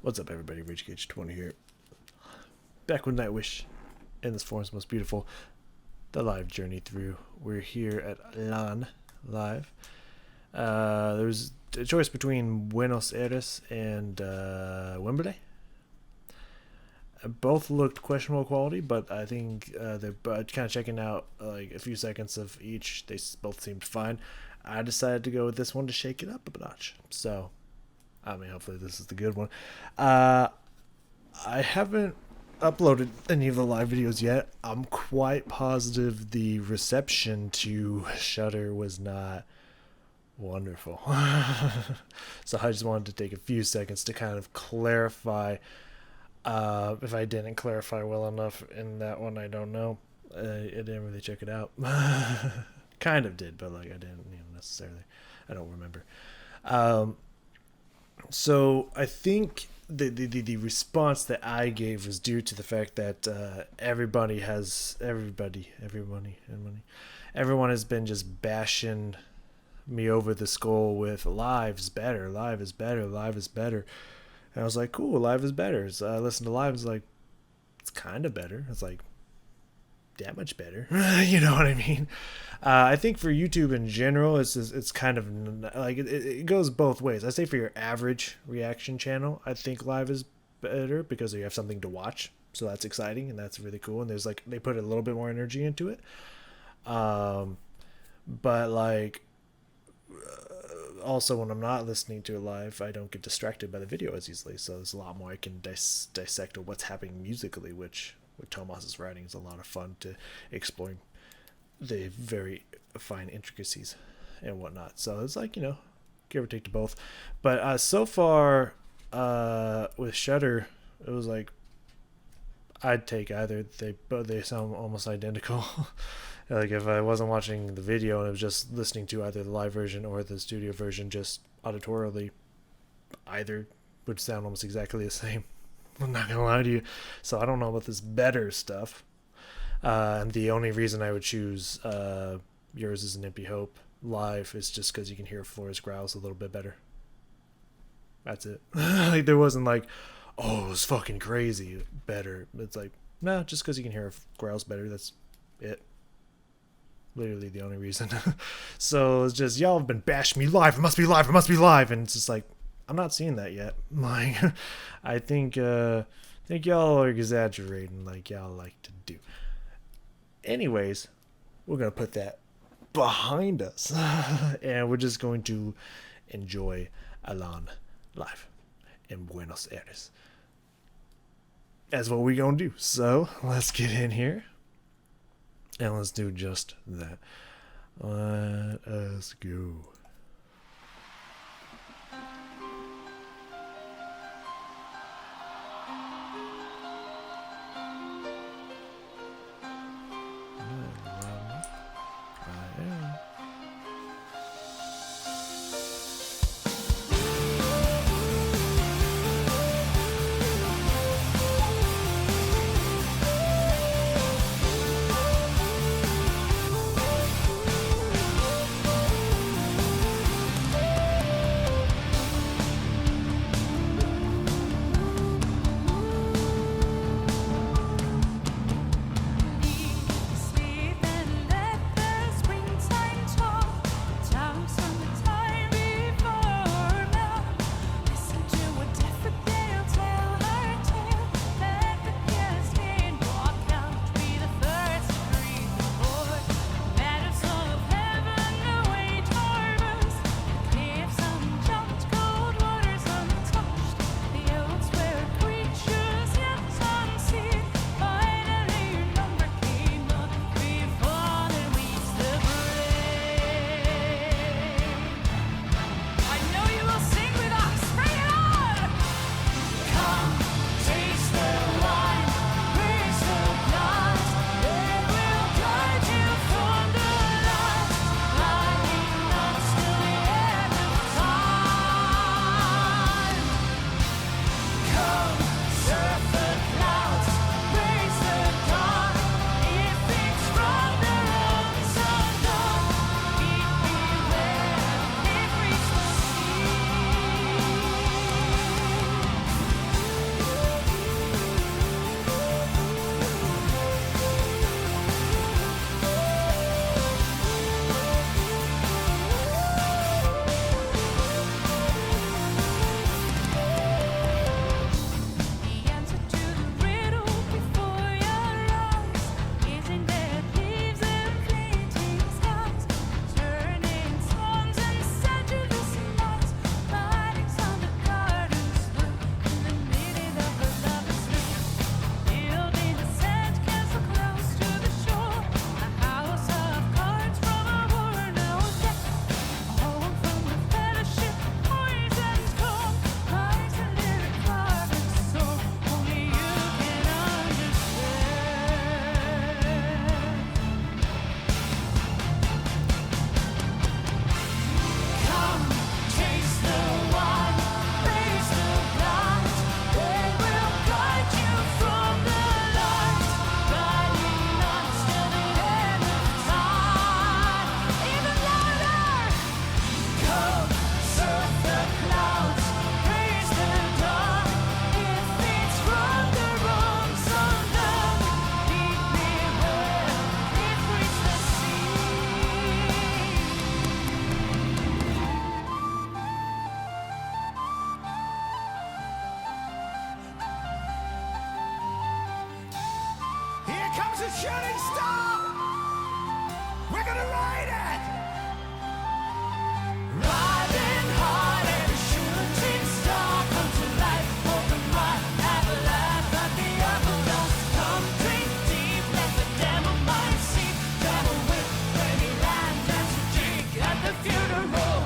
What's up, everybody? RageGage20 here. Back with Nightwish in this forum's most beautiful, the live journey through. We're here at Elan live. There's a choice between Buenos Aires and Wembley. Both looked questionable quality, but I think they're kind of checking out like a few seconds of each. They both seemed fine. I decided to go with this one to shake it up a notch. So, I mean, hopefully this is the good one. I haven't uploaded any of the live videos yet. I'm quite positive the reception to Shudder was not wonderful. So I just wanted to take a few seconds to kind of clarify. If I didn't clarify well enough in that one, I don't know. I didn't really check it out. Kind of did, but like I didn't necessarily. I don't remember. So I think the response that I gave was due to the fact that everyone has been just bashing me over the skull with live is better, live is better, live is better. And I was like, cool, live is better. So I listened to live and was like, it's kind of better. It's like, that much better. You know what I mean? I think for YouTube in general, it's kind of like it goes both ways. I say for your average reaction channel, I think live is better because you have something to watch. So that's exciting and that's really cool. And there's like, they put a little bit more energy into it. But like, also when I'm not listening to it live, I don't get distracted by the video as easily. So there's a lot more I can dissect of what's happening musically, which with Tomas's writing is a lot of fun to explore the very fine intricacies and whatnot. So it's like, give or take to both. But so far with Shudder, it was like I'd take either. They sound almost identical. Like if I wasn't watching the video and I was just listening to either the live version or the studio version just auditorily, either would sound almost exactly the same. I'm not gonna lie to you. So I don't know about this better stuff. And the only reason I would choose Yours is an Empty Hope live is just because you can hear Flora's growls a little bit better. That's it. Like there wasn't like, oh, it was fucking crazy better. It's like, nah, just because you can hear growls better. That's it. Literally the only reason. So it's just, y'all have been bashing me live. It must be live. It must be live. And it's just like, I'm not seeing that yet. Like, I think y'all are exaggerating like y'all like to do. Anyways, we're going to put that behind us. And we're just going to enjoy Elan live in Buenos Aires. That's what we're going to do. So let's get in here. And let's do just that. Let us go. shooting star. We're gonna ride it. Riding hard and a shooting star. Come to life, open wide, have a laugh at the upper dust. Come drink deep, let the devil mind seep. Devil whip, baby land, dance a jig at the funeral.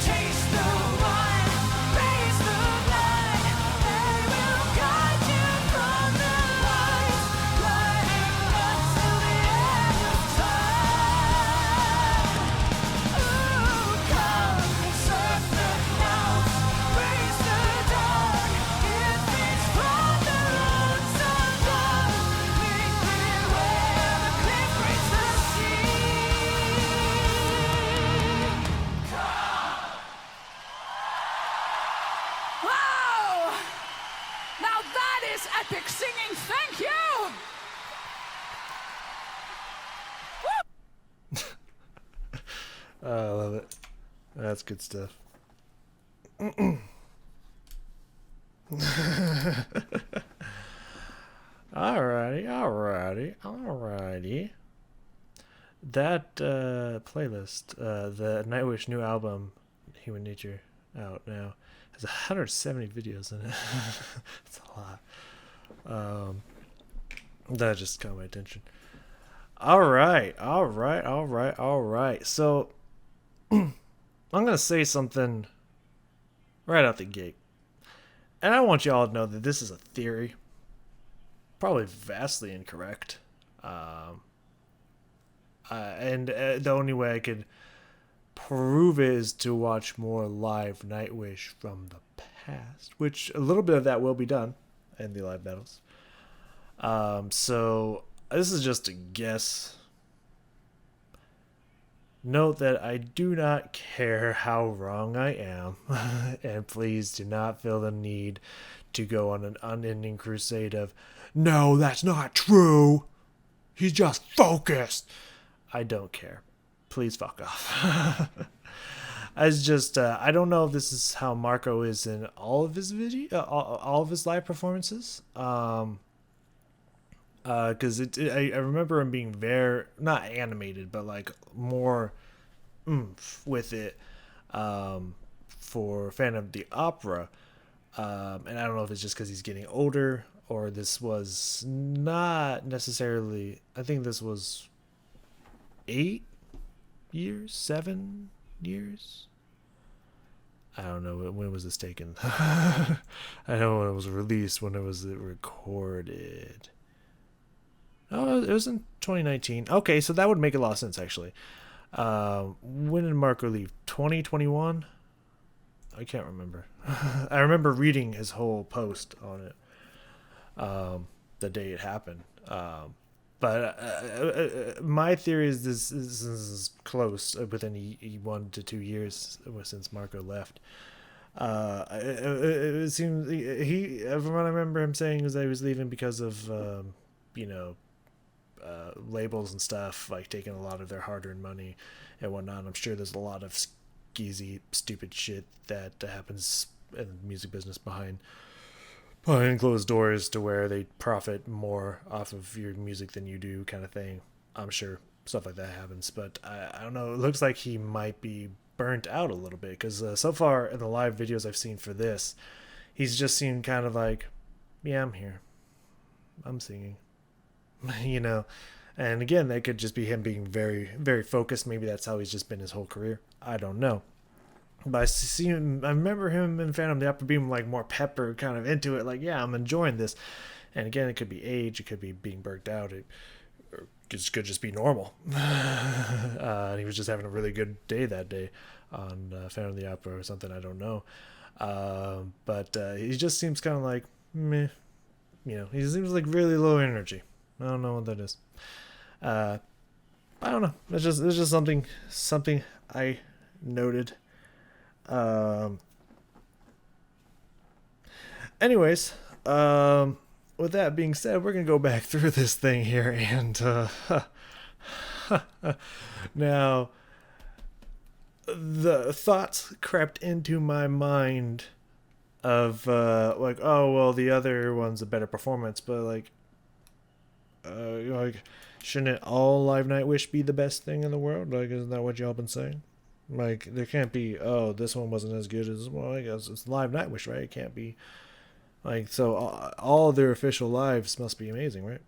Taste the wine, raise the blood. They will guide you from the light, lighting up till the end of time. Ooh, come surf the clouds, raise the dawn. It beats from the lonesome dawn. Meet me where the cliff breaks the sea. Wow! Now that is epic singing, thank you! I love it. That's good stuff. Alrighty. That playlist, the Nightwish new album, Human Nature, out now, has 170 videos in it. It's a lot. That just caught my attention. Alright. So, I'm gonna say something right out the gate. And I want you all to know that this is a theory. Probably vastly incorrect. And the only way I could prove it is to watch more live Nightwish from the past, which a little bit of that will be done in the live battles. So this is just a guess. Note that I do not care how wrong I am, and please do not feel the need to go on an unending crusade of, no, that's not true. He's just focused. I don't care. Please fuck off. It's just, I don't know if this is how Marco is in all of his all of his live performances. Because I remember him being very, not animated, but like more oomph with it for Phantom of the Opera. And I don't know if it's just because he's getting older, or this was not necessarily, I think this was 8 years, 7 years. I don't know, when was this taken? I know when it was released, when it was recorded. Oh, it was in 2019. Okay, so that would make a lot of sense, actually. When did Marco leave? 2021? I can't remember. I remember reading his whole post on it the day it happened. But my theory is this is close, within 1 to 2 years since Marco left. It seems from what I remember him saying, was that he was leaving because of labels and stuff, like taking a lot of their hard-earned money and whatnot. I'm sure there's a lot of skeezy, stupid shit that happens in the music business behind closed doors, to where they profit more off of your music than you do, kind of thing. I'm sure stuff like that happens, but I don't know. It looks like he might be burnt out a little bit, because so far in the live videos I've seen for this, he's just seemed kind of like, yeah, I'm here, I'm singing, and again, that could just be him being very, very focused. Maybe that's how he's just been his whole career. I don't know. But I remember him in Phantom of the Opera being like more pepper, kind of into it, like, yeah, I'm enjoying this. And again, it could be age, it could be being burnt out, it could just be normal. And he was just having a really good day that day on Phantom of the Opera or something, I don't know. But he just seems kind of like, meh. He seems like really low energy. I don't know what that is. I don't know. It's just something I noted. Anyways, with that being said, we're gonna go back through this thing here, and now the thoughts crept into my mind of like, oh well, the other one's a better performance, but like, like, shouldn't all live Nightwish be the best thing in the world? Like, isn't that what y'all been saying? Like, there can't be, oh, this one wasn't as good as, well, I guess it's live Nightwish, right? It can't be, like, so all their official lives must be amazing, right?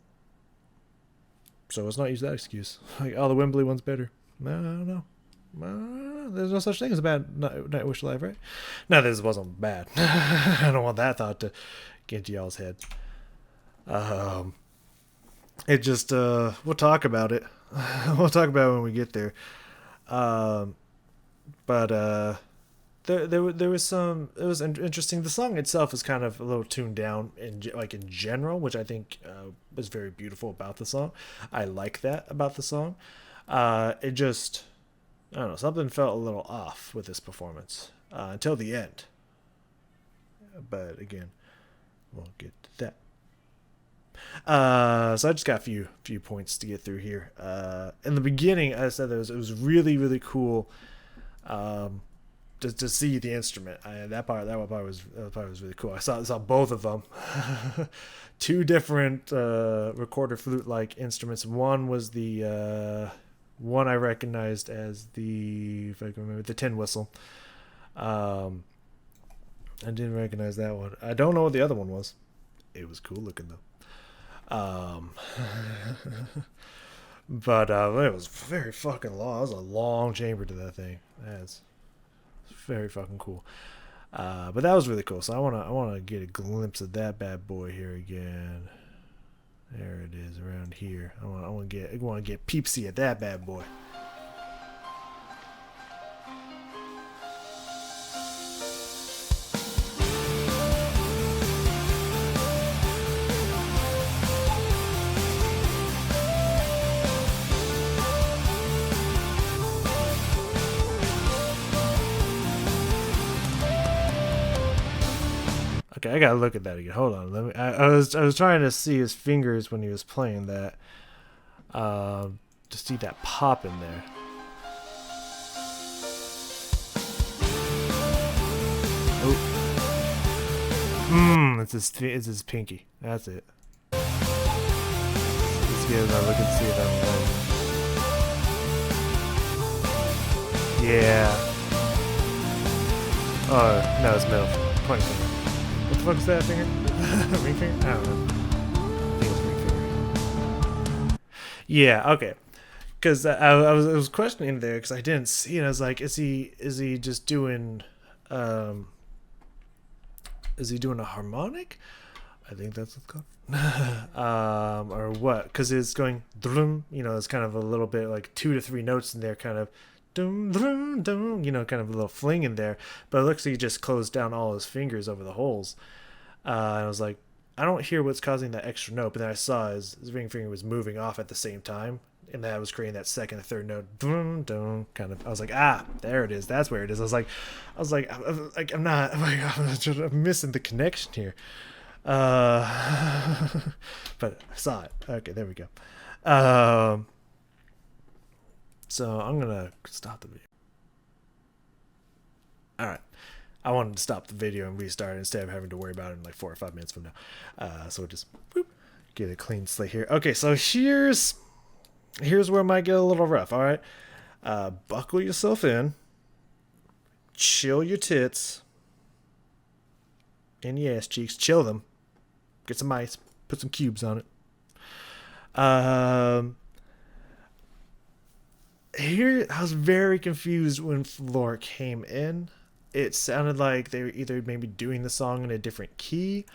So let's not use that excuse. Like, oh, the Wembley one's better. No, I don't know. There's no such thing as a bad Nightwish live, right? No, this wasn't bad. I don't want that thought to get into y'all's head. It just, we'll talk about it. We'll talk about it when we get there. But there was some. It was interesting. The song itself is kind of a little tuned down in general, which I think is very beautiful about the song. I like that about the song. It just, I don't know, something felt a little off with this performance until the end. But again, we'll get to that. So I just got a few points to get through here. In the beginning, I said it was really, really cool to see the instrument. That part was really cool. I saw both of them. Two different recorder flute like instruments. One was the one I recognized as if I can remember, the tin whistle. I didn't recognize that one. I don't know what the other one was. It was cool looking though. But it was very fucking long. It was a long chamber to that thing. That's very fucking cool. But that was really cool. So I wanna get a glimpse of that bad boy here again. There it is around here. I want to get peepsy at that bad boy. Okay, I gotta look at that again. Hold on. I was trying to see his fingers when he was playing that. To see that pop in there. Oh. It's his pinky. That's it. Let's get another look and see if I'm right. Yeah. Oh no, it's middle. Pointing finger. What the fuck is that finger? Ring finger? I don't know. I think it's ring finger. Yeah, okay. Because I was questioning there because I didn't see it. I was like, is he just doing is he doing a harmonic? I think that's what's called. Or what? Because it's going drum. It's kind of a little bit like 2 to 3 notes in there, kind of. Dum, dum, dum, kind of a little fling in there, but it looks like he just closed down all his fingers over the holes. And I was like, I don't hear what's causing that extra note, but then I saw his ring finger was moving off at the same time, and that was creating that second and third note. Dum, dum, kind of. I was like, there it is. That's where it is. I was like, I'm not. I'm missing the connection here. But I saw it. Okay, there we go. So I'm going to stop the video. Alright. I wanted to stop the video and restart it instead of having to worry about it in like 4 or 5 minutes from now. So we'll just get a clean slate here. Okay, so here's where it might get a little rough, alright? Buckle yourself in. Chill your tits. And your ass cheeks. Chill them. Get some ice. Put some cubes on it. Here, I was very confused when Floor came in. It sounded like they were either maybe doing the song in a different key,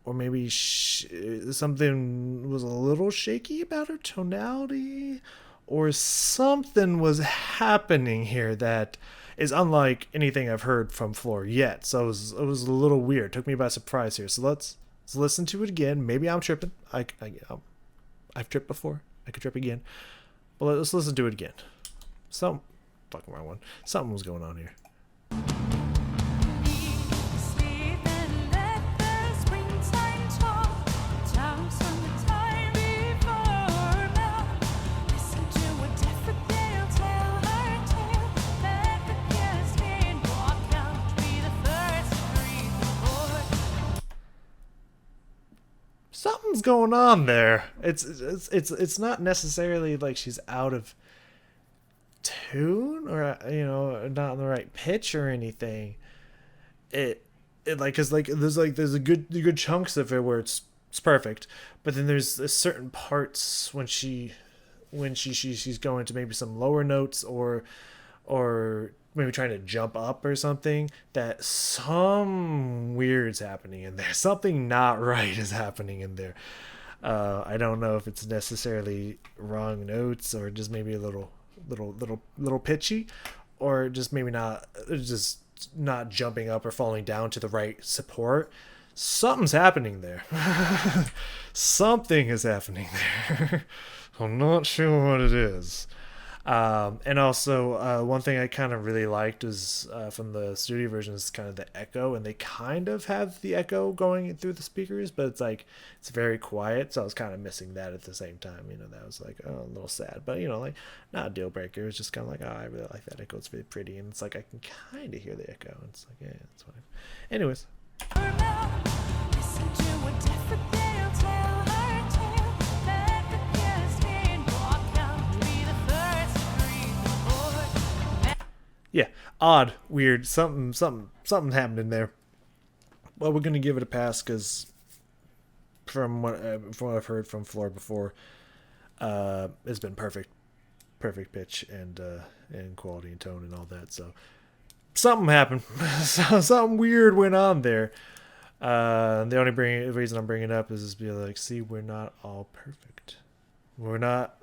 or maybe something was a little shaky about her tonality, or something was happening here that is unlike anything I've heard from Floor yet. So it was a little weird. It took me by surprise here. So let's listen to it again. Maybe I'm tripping. I've tripped before. I could trip again. Well, let's listen to it again. Fucking wrong one. Something was going on here. something's going on there. It's not necessarily like she's out of tune or not in the right pitch or anything. It like cuz like there's a good chunks of it where it's perfect, but then there's certain parts when she's going to maybe some lower notes or maybe trying to jump up or something, that some weird's happening in there. Something not right is happening in there. I don't know if it's necessarily wrong notes or just maybe a little pitchy, or just maybe not just not jumping up or falling down to the right support. Something's happening there. Something is happening there. I'm not sure what it is. And also, one thing I kind of really liked was from the studio version is kind of the echo, and they kind of have the echo going through the speakers, but it's very quiet, so I was kind of missing that at the same time. That was like, oh, a little sad, but like not a deal breaker. It's just kind of like, oh, I really like that echo. It's really pretty, and it's like I can kind of hear the echo. And it's like, yeah, it's fine. Anyways. Listen to a different tale, tell her tale. Let the killers mean walk out, be the first to breathe. Yeah, odd, weird, something happened in there. Well, we're gonna give it a pass because from what I've heard from Floor before, it's been perfect pitch and quality and tone and all that. So something happened. Something weird went on there. The only reason I'm bringing it up is be like, see, we're not all perfect. We're not.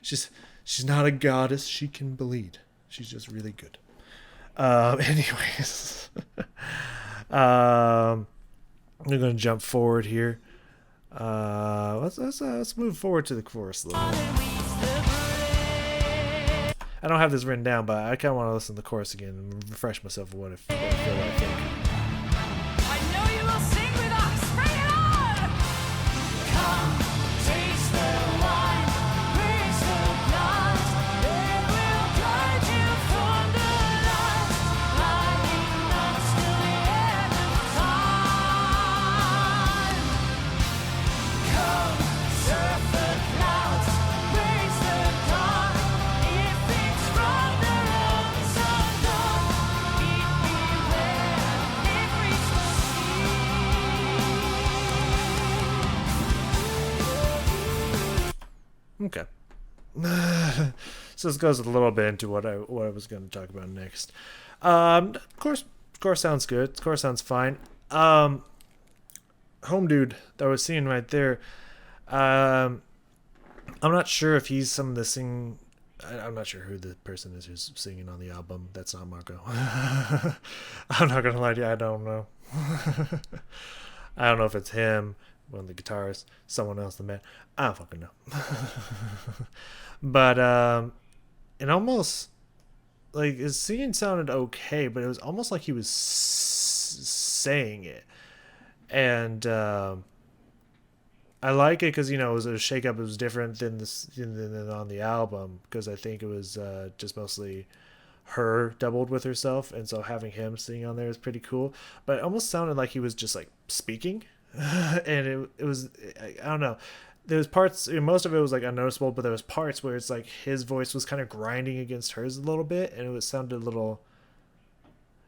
She's not a goddess. She can bleed. She's just really good. Anyways, I'm gonna jump forward here. Let's move forward to the chorus a little bit. I don't have this written down, but I kind of want to listen to the chorus again and refresh myself of what I think. I know you will sing with us. Bring it on! Come, taste the wine, raise the glass. It will guide you from the light, lighting us till the end of time. Come, surf the clouds, raise the dawn. If it's from the realms of dawn, keep beware. If reach the Okay. So this goes a little bit into what I was going to talk about next. Of course, sounds good. Of course, sounds fine. Home dude that I was seeing right there. I'm not sure if he's some of the sing. I'm not sure who the person is who's singing on the album. That's not Marco. I'm not gonna lie to you. I don't know. I don't know if it's him, one of the guitarists, someone else, the man. I don't fucking know. But it almost like his singing sounded okay, but it was almost like he was saying it, and I like it because it was a shake up. It was different than than on the album, because I think it was just mostly her doubled with herself, and so having him sing on there is pretty cool. But it almost sounded like he was just like speaking, and it was, I don't know. There was parts, most of it was like unnoticeable, but there was parts where it's like his voice was kind of grinding against hers a little bit, and it sounded a little.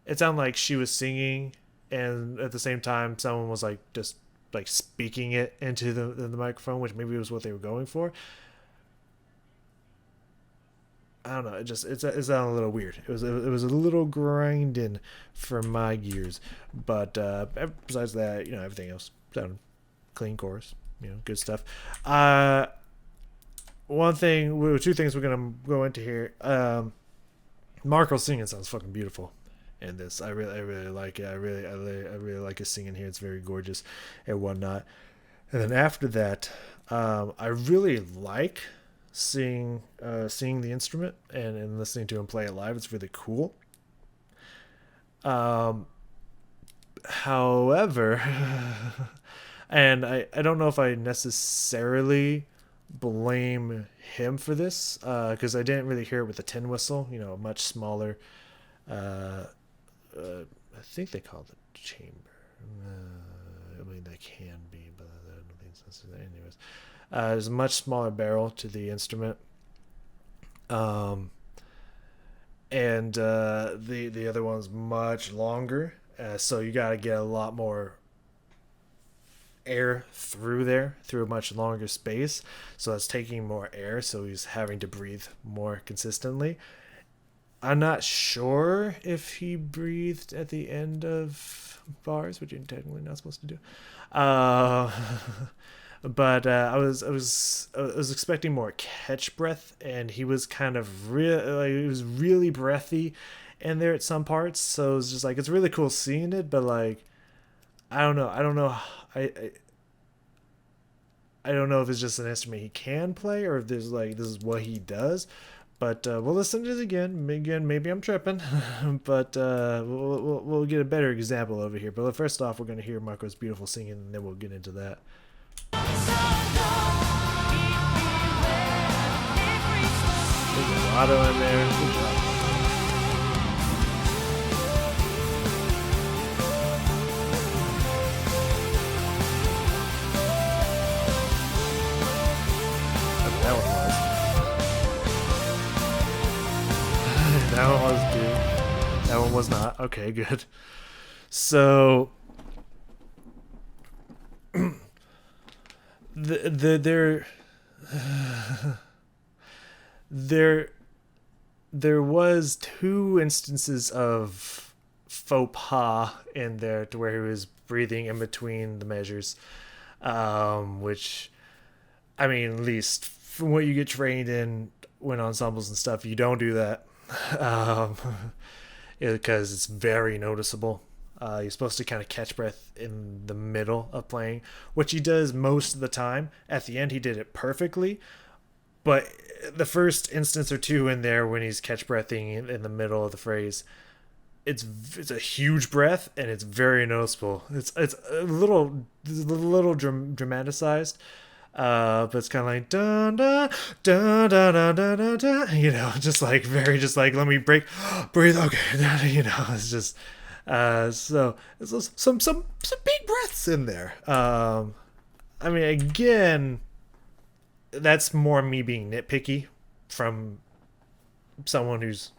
It sounded like she was singing, and at the same time, someone was like just like speaking it into the microphone, which maybe was what they were going for. I don't know. It sounded a little weird. It was a little grinding for my gears, but besides that, everything else sounded clean chorus. Good stuff. Two things we're gonna go into here. Marco's singing sounds fucking beautiful in this. I really like it. I really like his singing here. It's very gorgeous and whatnot. And then after that, I really like seeing the instrument and listening to him play it live. It's really cool. However, and I don't know if I necessarily blame him for this, because I didn't really hear it with the tin whistle, a much smaller, I think they call it chamber, mean, they can be, but I don't think it's necessary. Anyways, there's a much smaller barrel to the instrument. And the other one's much longer, so you got to get a lot more air through there through a much longer space, so that's taking more air, so he's having to breathe more consistently. I'm not sure if he breathed at the end of bars, which you're technically not supposed to do. uh but I was expecting more catch breath, and he was kind of he was really breathy in there at some parts. So it was just like, it's really cool seeing it, but like, I don't know. I I don't know if it's just an instrument he can play, or if there's like, this is what he does. But we'll listen to it again. Again, maybe I'm tripping, but we'll get a better example over here. But first off, we're going to hear Marco's beautiful singing, and then we'll get into that. There's a auto in there. Good job. That one was. That one was good. That one was not. Okay, good. So there there was two instances of faux pas in there, to where he was breathing in between the measures, which, I mean, at least from what you get trained in when ensembles and stuff, you don't do that, because it's very noticeable. You're supposed to kind of catch breath in the middle of playing, which he does most of the time. At the end, he did it perfectly, but the first instance or two in there, when he's catch breathing in the middle of the phrase, it's a huge breath, and it's very noticeable. It's a little dramatized, but it's kind of like da da da da da da da da, just like very, just like, let me breathe, okay, it's just so it's some big breaths in there. I mean, again, that's more me being nitpicky from someone who's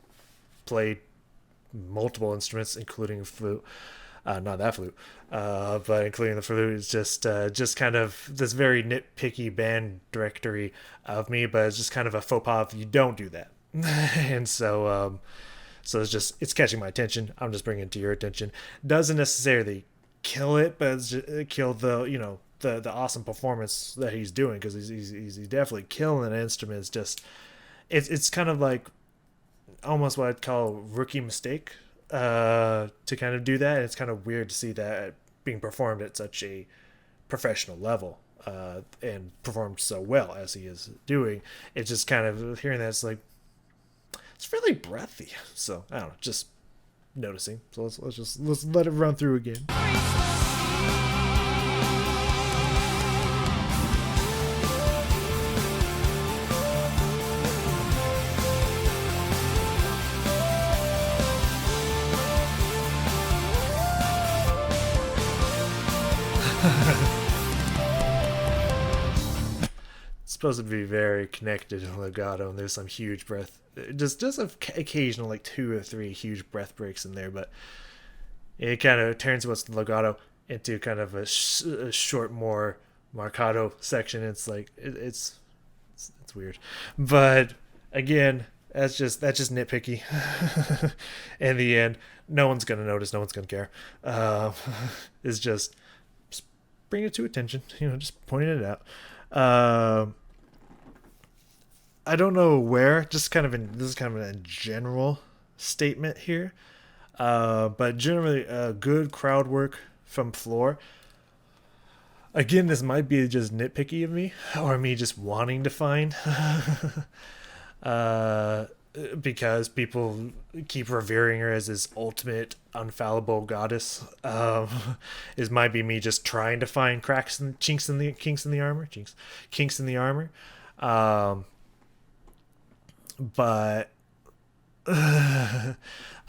played multiple instruments, including flute. Not that flute, but including the flute. Is just kind of this very nitpicky band directory of me, but it's just kind of a faux pas if you don't do that. And so it's catching my attention. I'm just bringing it to your attention. Doesn't necessarily kill it, but it's just, kill the awesome performance that he's doing, because he's definitely killing an instrument. It's just, it's kind of like almost what I'd call rookie mistake, to kind of do that. It's kind of weird to see that being performed at such a professional level, and performed so well as he is doing. It's just kind of hearing that, it's like, it's really breathy. So I don't know, just noticing. So let's let it run through again. It's supposed to be very connected to legato, and there's some huge breath, just occasional, like 2 or 3 huge breath breaks in there, but it kind of turns what's the legato into kind of a short, more marcato section. It's like it's weird, but again, that's just nitpicky. In the end, no one's gonna notice, no one's gonna care. It's just bring it to attention, just pointing it out. I don't know where, just kind of this is kind of a general statement here, but generally, good crowd work from floor. Again, this might be just nitpicky of me, or me just wanting to find, because people keep revering her as this ultimate unfallible goddess. It might be me just trying to find kinks in the armor. But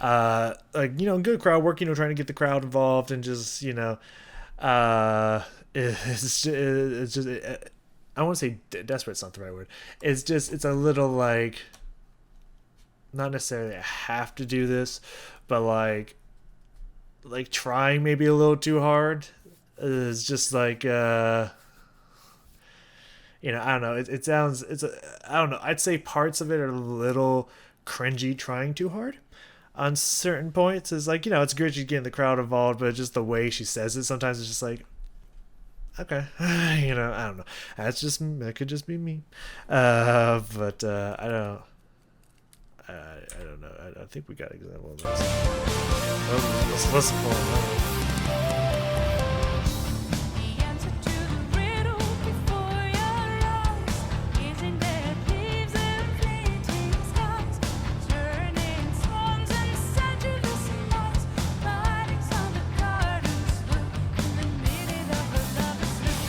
like, good crowd work, trying to get the crowd involved, and just It's just I won't say desperate's not the right word. It's just it's a little like not necessarily I have to do this, but like trying maybe a little too hard. It's just like I don't know. It sounds I don't know. I'd say parts of it are a little cringy, trying too hard. On certain points, is like it's good she's getting the crowd involved, but just the way she says it, sometimes it's just like okay, I don't know. That could just be me. But I don't. I don't know. I think we got an example of this. Let's listen for it. The answer to the riddle before your eyes is in dead leaves and fleeting skies, turning swans and sedulous moths, writings on the garden's look in the middle of a lover's loop,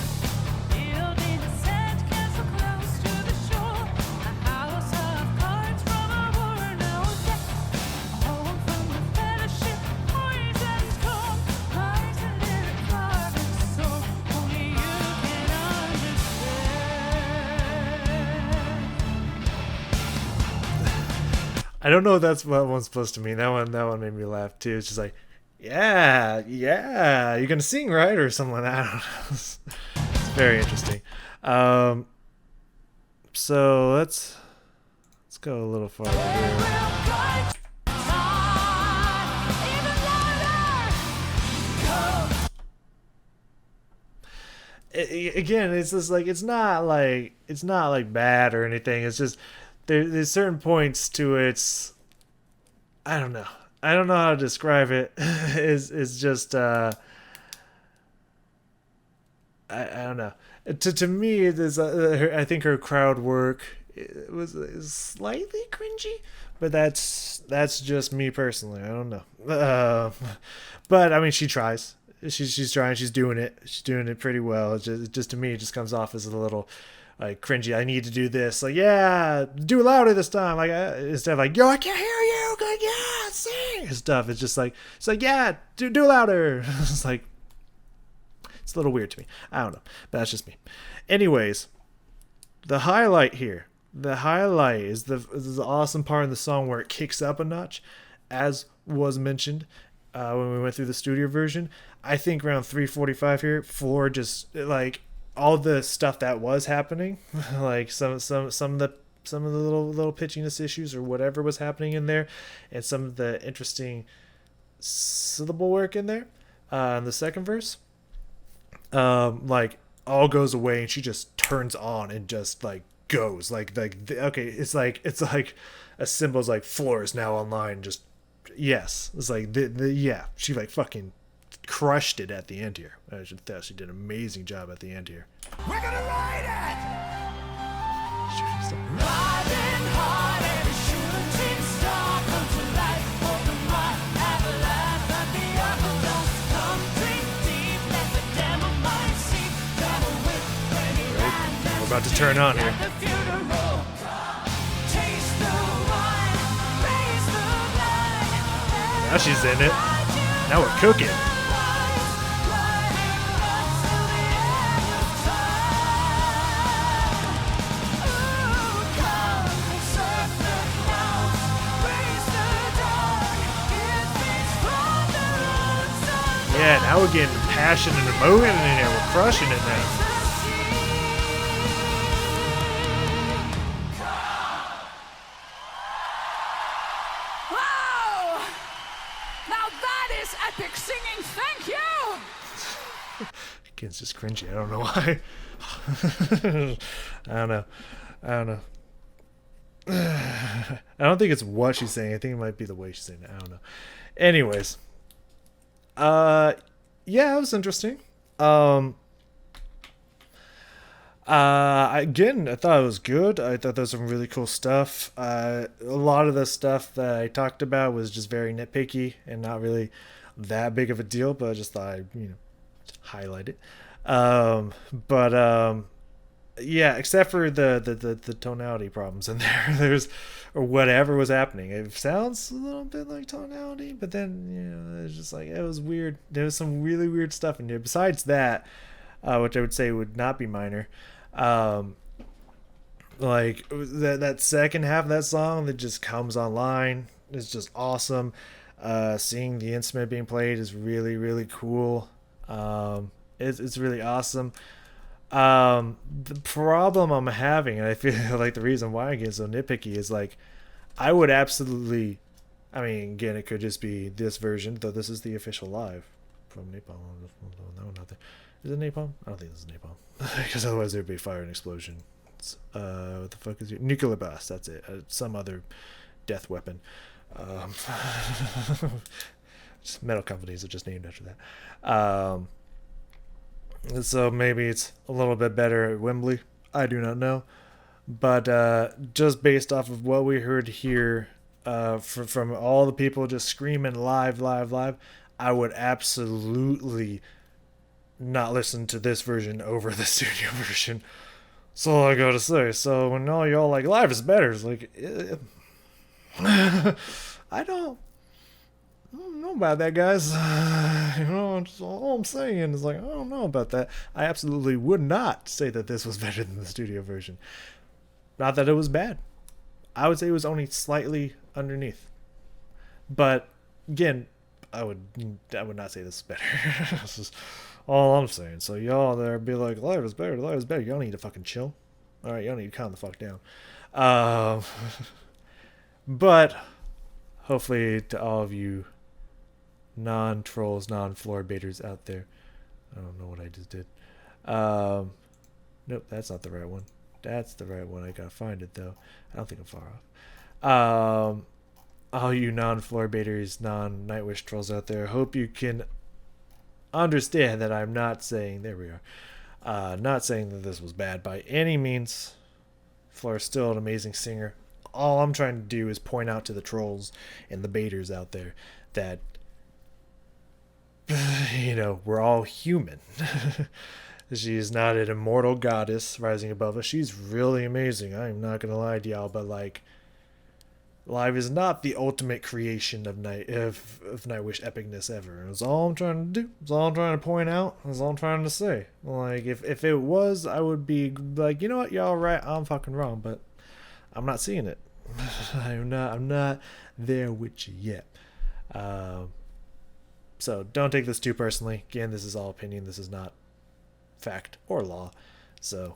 building a sandcastle close to the shore, a house of cards from a worn-out deck, a home from the fellowship, poison's gone, lies a lyric carving so only you can understand. I don't know if that's what one's supposed to mean. That one made me laugh too. It's just like, yeah, you're gonna sing, right, or something like that. I don't know. It's very interesting. So let's go a little farther here. Again, it's just like it's not like bad or anything. It's just there's certain points to its. I don't know. I don't know how to describe it. Is just I don't know. To me, it is. I think her crowd work is slightly cringy, but that's just me personally. I don't know. But I mean, she tries. She's trying. She's doing it. She's doing it pretty well. It just to me, it just comes off as a little like cringy. I need to do this. Like, yeah, do louder this time. Like instead of like, yo, I can't hear you. Good, yeah, sing and stuff. It's like, yeah, do louder. It's like it's a little weird to me. I don't know, but that's just me. Anyways, the highlight here. The highlight is the awesome part in the song where it kicks up a notch, as was mentioned when we went through the studio version. I think around 3:45 here, Floor just like all the stuff that was happening, like some of the little pitchiness issues or whatever was happening in there, and some of the interesting syllable work in there in the second verse, like all goes away and she just turns on and just like goes okay, it's like a symbol's like Floor is now online. Just yes, it's like yeah, she like fucking crushed it at the end here. She did an amazing job at the end here. We're gonna ride it! Riding hard and a shooting star come to life. Open wide, have a laugh at the upper dust. Come drink deep, let the devil mind see. Travel with Freddy Rand. We're about to turn on here. The funeral. Taste the wine, raise the blind. Now she's in it. Now we're cooking. Yeah, now we're getting passion and emotion in there. We're crushing it now. Wow! Now that is epic singing, thank you! Again, it's just cringy. I don't know why. I don't know. I don't think it's what she's saying. I think it might be the way she's saying it. I don't know. Anyways. Yeah, it was interesting. Again, I thought it was good. I thought there was some really cool stuff. A lot of the stuff that I talked about was just very nitpicky and not really that big of a deal, but I just thought I'd, highlight it. But Yeah, except for the tonality problems in there. There's or whatever was happening. It sounds a little bit like tonality, but then it's just like it was weird. There was some really weird stuff in there. Besides that, which I would say would not be minor, um, like that second half of that song that just comes online is just awesome. Seeing the instrument being played is really really cool. It's really awesome. The problem I'm having, and I feel like the reason why I get so nitpicky is like, I would absolutely, I mean, again, it could just be this version, though this is the official live from Napalm. No, not that. Is it Napalm? I don't think this is Napalm, because otherwise there'd be fire and explosion. What the fuck is it? Nuclear blast. That's it. Some other death weapon. Um, just metal companies are just named after that. So maybe it's a little bit better at Wembley. I do not know. But just based off of what we heard here from all the people just screaming live, live, live, I would absolutely not listen to this version over the studio version. That's all I gotta say. So when all y'all like live is better, it's like I don't know about that, guys. All I'm saying is like I don't know about that. I absolutely would not say that this was better than the studio version. Not that it was bad. I would say it was only slightly underneath. But again, I would not say this is better. This is all I'm saying. So y'all there be like, live is better, live is better. Y'all need to fucking chill. Alright, y'all need to calm the fuck down. But hopefully to all of you non-trolls, non-floor baiters out there. I don't know what I just did. Nope, that's not the right one. That's the right one. I gotta find it though. I don't think I'm far off. All you non-floor baiters, non-Nightwish trolls out there, hope you can understand that I'm not saying, there we are, not saying that this was bad by any means. Floor is still an amazing singer. All I'm trying to do is point out to the trolls and the baiters out there that we're all human. She is not an immortal goddess rising above us. She's really amazing. I'm not gonna lie to y'all, but like, live is not the ultimate creation of Nightwish epicness ever. That's all I'm trying to do. That's all I'm trying to point out. That's all I'm trying to say. Like, if it was, I would be like, you know what, y'all right, I'm fucking wrong, but I'm not seeing it. I'm not there with you yet. So don't take this too personally. Again, this is all opinion. This is not fact or law. So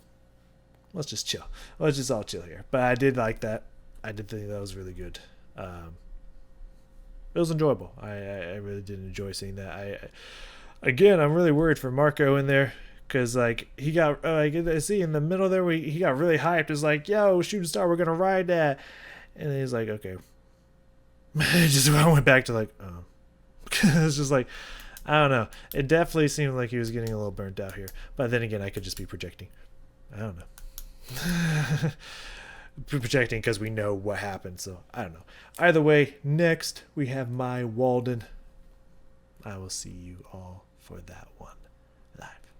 let's just chill. Let's just all chill here. But I did like that. I did think that was really good. It was enjoyable. I really did enjoy seeing that. I'm really worried for Marco in there because like he got I see in the middle there he got really hyped. It's like, yo, shooting star, we're gonna ride that, and then he's like, okay. Just went back to like, oh. It's just like, I don't know. It definitely seemed like he was getting a little burnt out here. But then again, I could just be projecting. I don't know. Projecting because we know what happened. So I don't know. Either way, next we have my Walden. I will see you all for that one live.